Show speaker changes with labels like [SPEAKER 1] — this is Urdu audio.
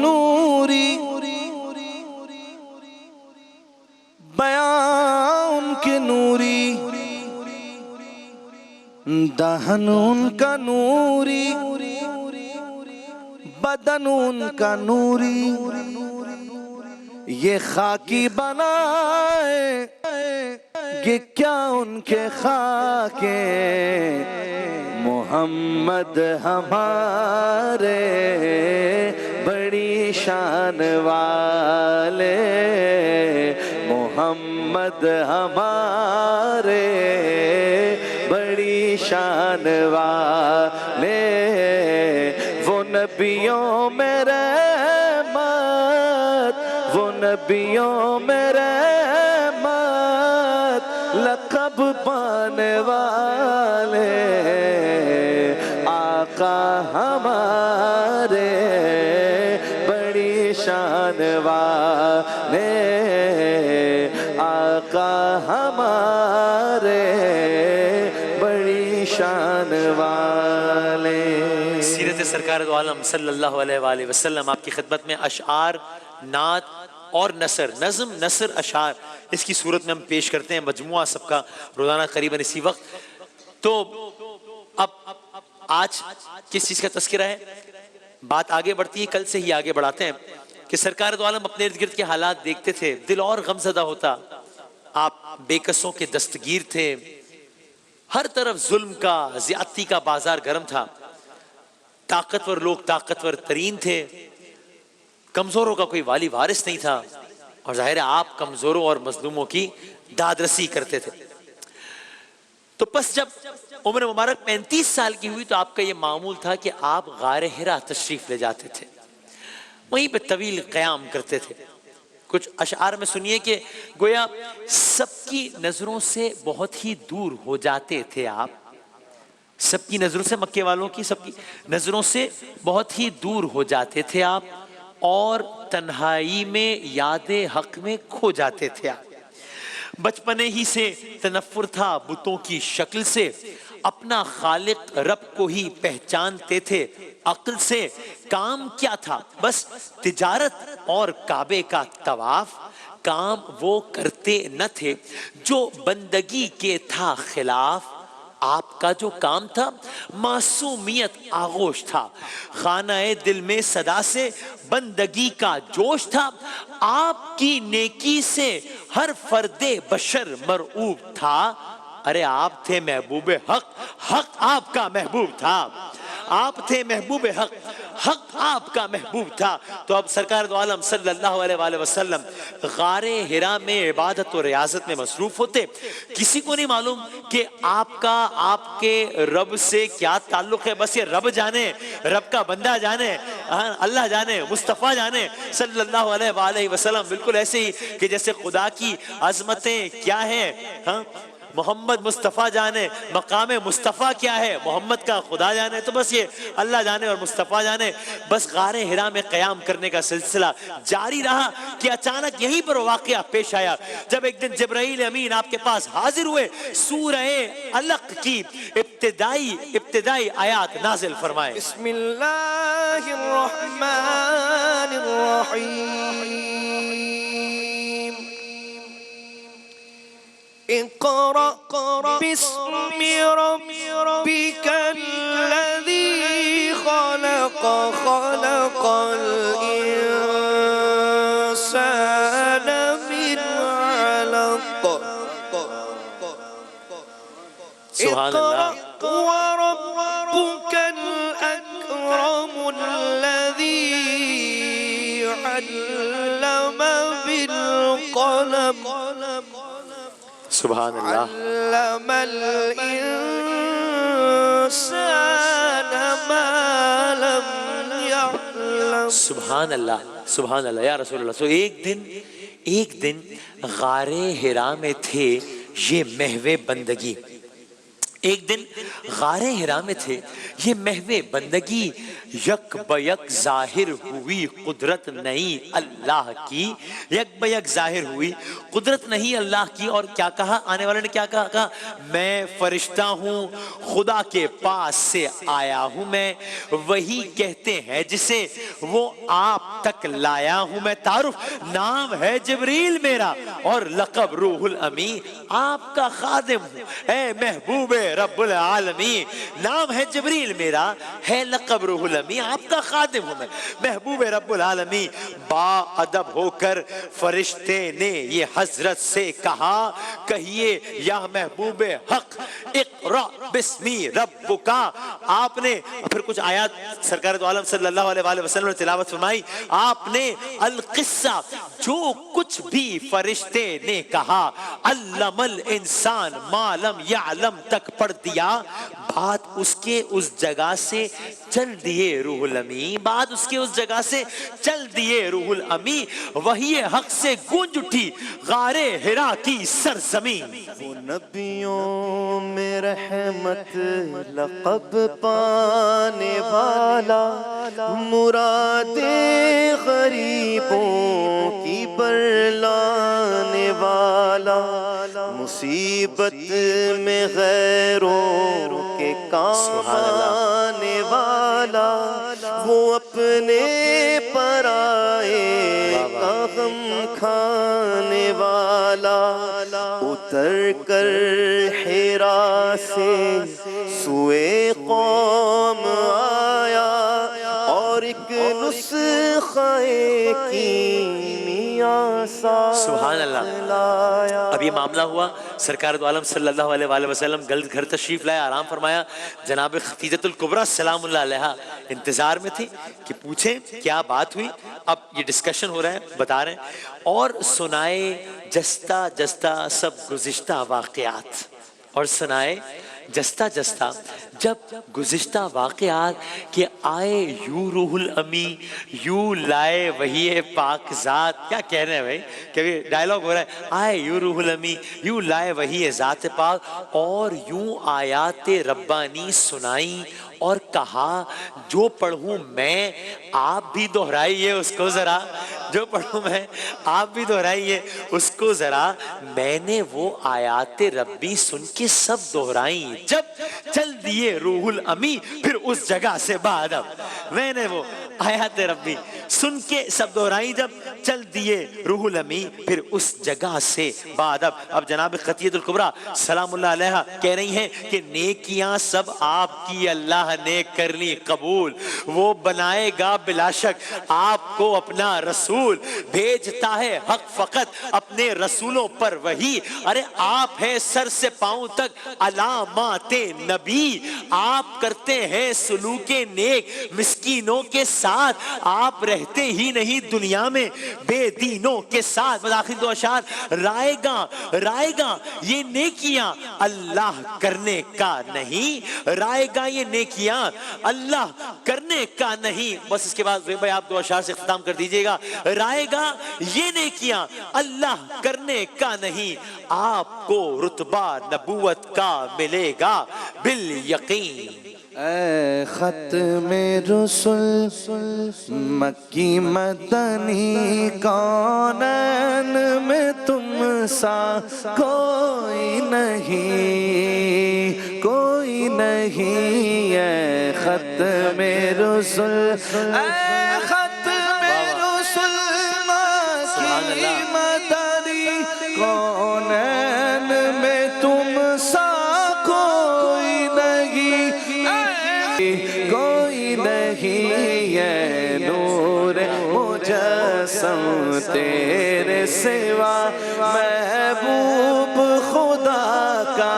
[SPEAKER 1] نوری، بیان ان کے نوری، دہن ان کا نوری، بدن ان کا نوری، یہ خاکی بنائے کہ کیا ان کے خاکے، محمد ہمارے بڑی شان والے، محمد ہمارے بڑی شان والے، وہ نبیوں میں رحمت، وہ نبیوں میں رحمت، لقب پانے والے، آقا ہمارے بڑی شان والے، آقا ہمارے بڑی شان والے۔
[SPEAKER 2] سیرت سرکار دو عالم صلی اللہ علیہ وآلہ وسلم آپ کی خدمت میں اشعار، نعت اور نثر، نظم نثر اشعار اس کی صورت میں ہم پیش کرتے ہیں، مجموعہ سب کا روزانہ قریباً اسی وقت۔ تو اب آج کس چیز کا تذکرہ ہے؟ بات آگے بڑھتی ہے، کل سے ہی آگے بڑھاتے ہیں کہ سرکار دو عالم اپنے ارد گرد کے حالات دیکھتے تھے، دل اور غمزدہ ہوتا۔ آپ بے کسوں کے دستگیر تھے، ہر طرف ظلم کا، زیادتی کا بازار گرم تھا، طاقتور لوگ طاقتور ترین تھے، کمزوروں کا کوئی والی وارث نہیں تھا، اور ظاہر ہے آپ کمزوروں اور مظلوموں کی دادرسی کرتے تھے۔ تو پس جب عمر مبارک 35 سال کی ہوئی تو آپ کا یہ معمول تھا کہ آپ غار حرا تشریف لے جاتے تھے، وہیں پہ طویل قیام کرتے تھے۔ کچھ اشعار میں سنیے کہ گویا سب کی نظروں سے بہت ہی دور ہو جاتے تھے آپ، سب کی نظروں سے، مکے والوں کی سب کی نظروں سے بہت ہی دور ہو جاتے تھے آپ، اور تنہائی میں یاد حق میں کھو جاتے تھے آپ۔ بچپنے ہی سے تنفر تھا بتوں کی شکل سے، اپنا خالق رب کو ہی پہچانتے تھے عقل سے۔ کام کیا تھا؟ بس تجارت اور کعبے کا طواف، کام وہ کرتے نہ تھے جو بندگی کے تھا خلاف۔ آپ کا جو کام تھا معصومیت آغوش تھا، خانہ دل میں صدا سے بندگی کا جوش تھا۔ آپ کی نیکی سے ہر فرد بشر مرعوب تھا، ارے آپ تھے محبوب حق، حق آپ کا محبوب تھا، آپ تھے محبوب حق، حق آپ کا محبوب تھا۔ تو اب سرکار دو عالم صلی اللہ علیہ وآلہ وسلم غار حرا میں عبادت و ریاضت میں مصروف ہوتے۔ کسی کو نہیں معلوم کہ آپ کا آپ کے رب سے کیا تعلق ہے، بس یہ رب جانے، رب کا بندہ جانے، اللہ جانے، مصطفیٰ جانے صلی اللہ علیہ وآلہ وسلم۔ بالکل ایسے ہی کہ جیسے خدا کی عظمتیں کیا ہیں، محمد مصطفیٰ جانے، مقام مصطفیٰ کیا ہے، محمد کا خدا جانے، تو بس یہ اللہ جانے اور مصطفیٰ جانے۔ بس غار حرا میں قیام کرنے کا سلسلہ جاری رہا کہ اچانک یہیں پر واقعہ پیش آیا جب ایک دن جبرائیل امین آپ کے پاس حاضر ہوئے، سورہ علق کی ابتدائی آیات نازل فرمائے۔
[SPEAKER 1] بسم اللہ الرحمن الرحیم، اقرأ باسم ربك الذي خلق، خلق الإنسان من علق،
[SPEAKER 2] سبحان اللہ۔
[SPEAKER 1] وربك الأكرم الذي علم بالقلم،
[SPEAKER 2] سبحان اللہ۔
[SPEAKER 1] علم الإنسان ما لم يعلم۔
[SPEAKER 2] سبحان اللہ، سبحان اللہ یا رسول اللہ۔ ایک دن غار حرا میں تھے یہ محو بندگی، ایک دن غار ہرا میں تھے، یہ محو بندگی یک بیک ظاہر ہوئی قدرت نہیں اللہ کی، یک بیک ظاہر ہوئی قدرت نہیں اللہ کی۔ اور کیا کہا آنے والے نے، کیا کہا؟ میں فرشتہ ہوں، خدا کے پاس سے آیا ہوں، میں وہی کہتے ہیں جسے وہ آپ تک لایا ہوں، میں تعارف نام ہے جبریل میرا اور لقب روح الامین، آپ کا خادم ہوں اے محبوب رب العالمین، نام ہے جبریل میرا ہے لقب روح الامین، آپ کا خادم ہوں میں محبوب رب العالمین۔ با ادب ہو کر فرشتے نے یہ حضرت سے کہا، کہیے یا محبوب حق اقرا بسمی ربک، آپ نے پھر کچھ آیات سرکار دو عالم صلی اللہ علیہ وآلہ وسلم نے تلاوت فرمائی، آپ نے القصہ جو کچھ بھی فرشتے نے کہا، علم الانسان ما لم یعلم تک پڑھ دیا، بات اس کے اس جگہ سے چل دیے روح الامین، بات اس کے اس جگہ سے چل دیے روح الامین، وحی حق سے گونج اٹھی غار ہرا کی سرزمین۔
[SPEAKER 1] وہ نبیوں میں رحمت لقب پانے والا، مراد غریبوں کی برلانے والا، مصیبت میں غیروں کے کام آنے والا، وہ اپنے پرائے کا غم کھانے والا، اتر کر حرا سے سوئے قوم آیا، اور ایک نسخہ کیمیا
[SPEAKER 2] سبحان اللہ۔ اب یہ معاملہ ہوا، سرکار دو عالم صلی اللہ علیہ وآلہ وسلم گھر تشریف لائے، آرام فرمایا، جناب خدیجۃ الکبریٰ سلام اللہ علیہا انتظار میں تھی کہ پوچھیں کیا بات ہوئی۔ اب یہ ڈسکشن ہو رہا ہے، بتا رہے ہیں، اور سنائے جستا جستا سب گزشتہ واقعات، اور سنائے جستا جستا جب گزشتہ واقعات کہ آئے یوں روح الامین، یوں لائے وحی پاک ذات، کیا کہہ رہے ہیں بھائی، کہ ڈائلاگ ہو رہا ہے، آئے یوں روح الامین، یوں لائے وحی ذات پاک، اور یوں آیات ربانی سنائی، اور کہا جو پڑھوں میں آپ بھی دہرائیے اس کو ذرا، جو پڑھوں میں آپ بھی دہرائیے اس کو ذرا۔ میں نے وہ آیات ربی سن کے سب دہرائیں، جب چل دیے روح الامین پھر اس جگہ سے بعد، میں نے وہ آیات ربی سن کے سب دہرائیں، جب چل دیے روح الامین پھر اس جگہ سے بعد۔ اب جناب خدیجۃ الکبریٰ سلام اللہ علیہا کہہ رہی ہیں کہ نیکیاں سب آپ کی اللہ نے کر لی قبول، وہ بنائے گا بلا شک آپ کو اپنا رسول، بھیجتا ہے حق فقط اپنے رسولوں پر وہی، ارے آپ ہے سر سے پاؤں تک علامات نبی، آپ کرتے ہیں سلوک نیک مسکینوں کے ساتھ، آپ رہتے ہی نہیں دنیا میں بے دینوں کے ساتھ۔ آخر دو اشعار، رائے گا یہ نیکیاں اللہ کرنے کا نہیں، رائے گا یہ نیکیاں اللہ کرنے کا نہیں۔ بس اس کے بعد بھائی آپ دو اشعار سے اختتام کر دیجئے گا، رائے گا یہ نیکیاں اللہ کرنے کا نہیں، آپ کو رتبہ نبوت کا ملے گا بالیقین۔
[SPEAKER 1] اے ختم رسل مکی مدنی، کونین میں تم سا کوئی نہیں، کوئی نہیں، اے ختم رسل، اے ختم رسل مکی مدنی، کونین میں تم سا کوئی نہیں، کوئی نہیں، ہے نور مجسم تیرے سوا محبوب خدا کا